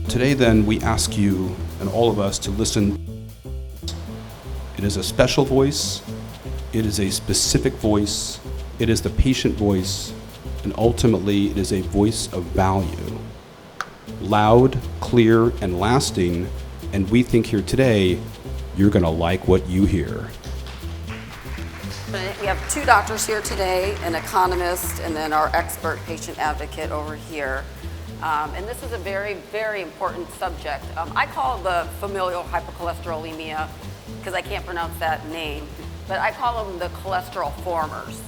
Today then, we ask you and all of us to listen. It is a special voice, it is a specific voice, it is the patient voice, and ultimately it is a voice of value. Loud, clear, and lasting, and we think here today, you're gonna like what you hear. We have two doctors here today, an economist and then our expert patient advocate over here. And this is a very, very important subject. I call the familial hypercholesterolemia, because I can't pronounce that name, but I call them the cholesterol formers.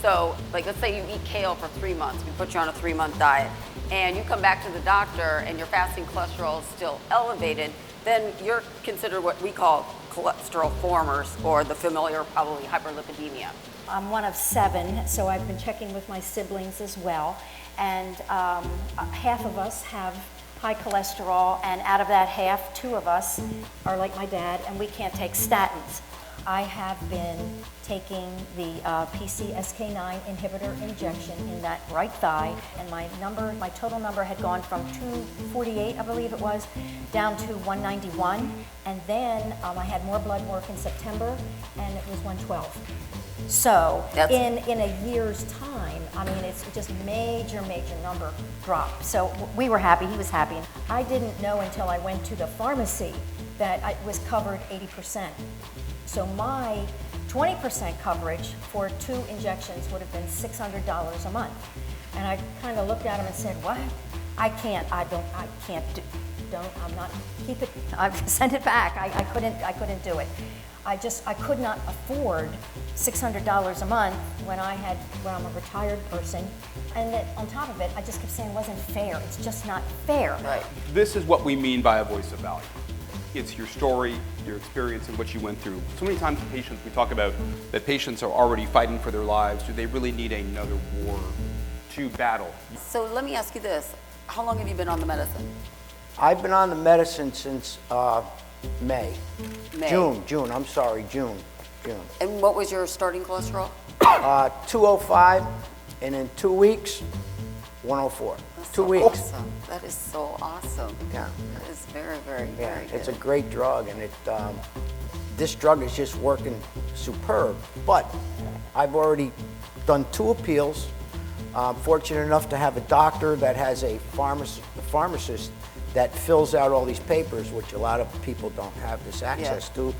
So, like, let's say you eat kale for 3 months, we put you on a 3-month diet, and you come back to the doctor and your fasting cholesterol is still elevated, then you're considered what we call cholesterol formers, or the familiar probably hyperlipidemia. I'm one of 7, so I've been checking with my siblings as well. And half of us have high cholesterol, and out of that half, 2 of us are like my dad, and we can't take statins. I have been taking the PCSK9 inhibitor injection in that right thigh, and my total number had gone from 248, I believe it was, down to 191, and then I had more blood work in September, and it was 112. So in a year's time, I mean, it's just major number drop. So we were happy, he was happy. I didn't know until I went to the pharmacy that it was covered 80%. So my 20% coverage for 2 injections would have been $600 a month. And I kind of looked at him and said, what? I can't send it back. I couldn't do it. I could not afford $600 a month when I'm a retired person. And that on top of it, I just kept saying it wasn't fair. It's just not fair. Right. This is what we mean by a voice of value. It's your story, your experience, and what you went through. So many times with patients, we talk about that patients are already fighting for their lives. Do they really need another war to battle? So let me ask you this. How long have you been on the medicine? I've been on the medicine since May. June. June. And what was your starting cholesterol? 205, and in 2 weeks, 104. That's 2 so weeks. Awesome. That is so awesome. Yeah. That is very, very, Yeah, very good. it's a great drug, and this drug is just working superb. But I've already done 2 appeals. I'm fortunate enough to have a doctor that has a pharmacist that fills out all these papers, which a lot of people don't have this access to.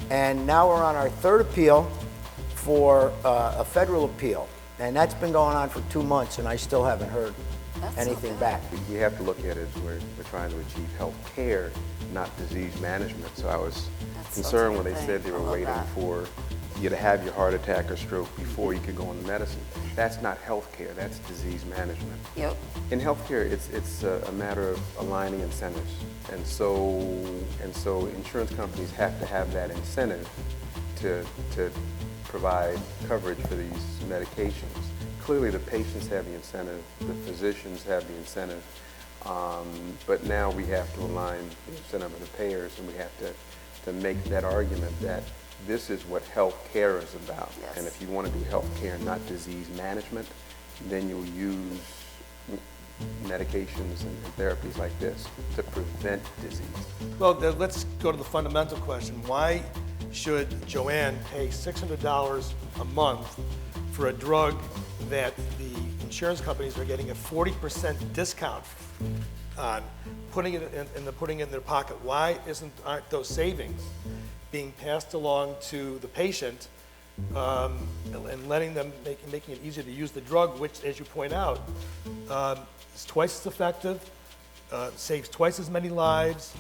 And now we're on our 3rd appeal for a federal appeal. And that's been going on for 2 months, and I still haven't heard anything back. We have to look at it as we're trying to achieve health care, not disease management. So I was concerned when they said they were waiting for you to have your heart attack or stroke before you could go on the medicine. That's not health care, that's disease management. Yep. In healthcare, it's a matter of aligning incentives. And so insurance companies have to have that incentive to provide coverage for these medications. Clearly the patients have the incentive, the physicians have the incentive, but now we have to align the incentive of the payers, and we have to make that argument that this is what health care is about. Yes. And if you want to do health care, not disease management, then you'll use medications and therapies like this to prevent disease. Well, let's go to the fundamental question. Why should Joanne pay $600 a month for a drug that the insurance companies are getting a 40% discount on, putting it in their pocket? Why aren't those savings being passed along to the patient and letting them, making it easier to use the drug, which, as you point out, is twice as effective, saves twice as many lives,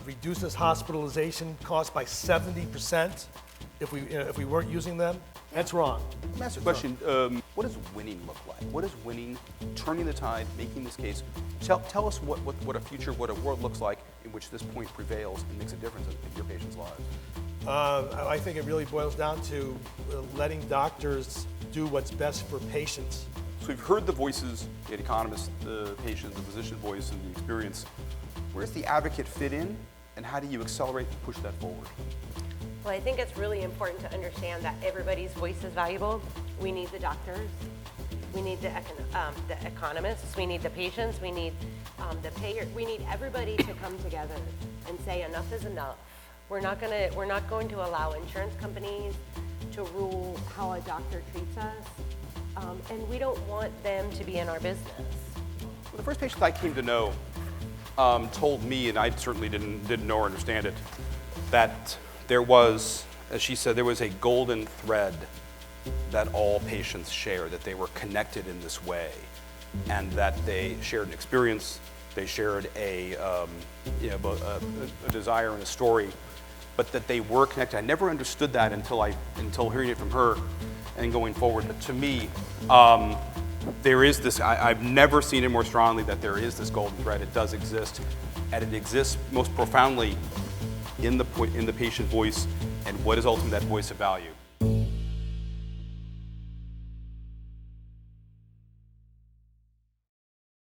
reduces hospitalization costs by 70% if we weren't using them? That's wrong. Let me ask you a question. What does winning look like? What is winning, turning the tide, making this case? Tell us what a future, what a world looks like in which this point prevails and makes a difference in your patients' lives. I think it really boils down to letting doctors do what's best for patients. So we've heard the voices, the economist, the patient, the physician voice, and the experience. Where does the advocate fit in, and how do you accelerate and push that forward? Well, I think it's really important to understand that everybody's voice is valuable. We need the doctors. We need the economists, we need the patients, we need the payer, we need everybody to come together and say enough is enough. We're not going to allow insurance companies to rule how a doctor treats us, and we don't want them to be in our business. The first patient I came to know told me, and I certainly didn't know or understand it, that there was, as she said, there was a golden thread that all patients share, that they were connected in this way, and that they shared an experience, they shared a desire and a story, but that they were connected. I never understood that until hearing it from her and going forward. But to me, there is this, I've never seen it more strongly, that there is this golden thread. It does exist, and it exists most profoundly in the patient voice, and what is ultimately that voice of value.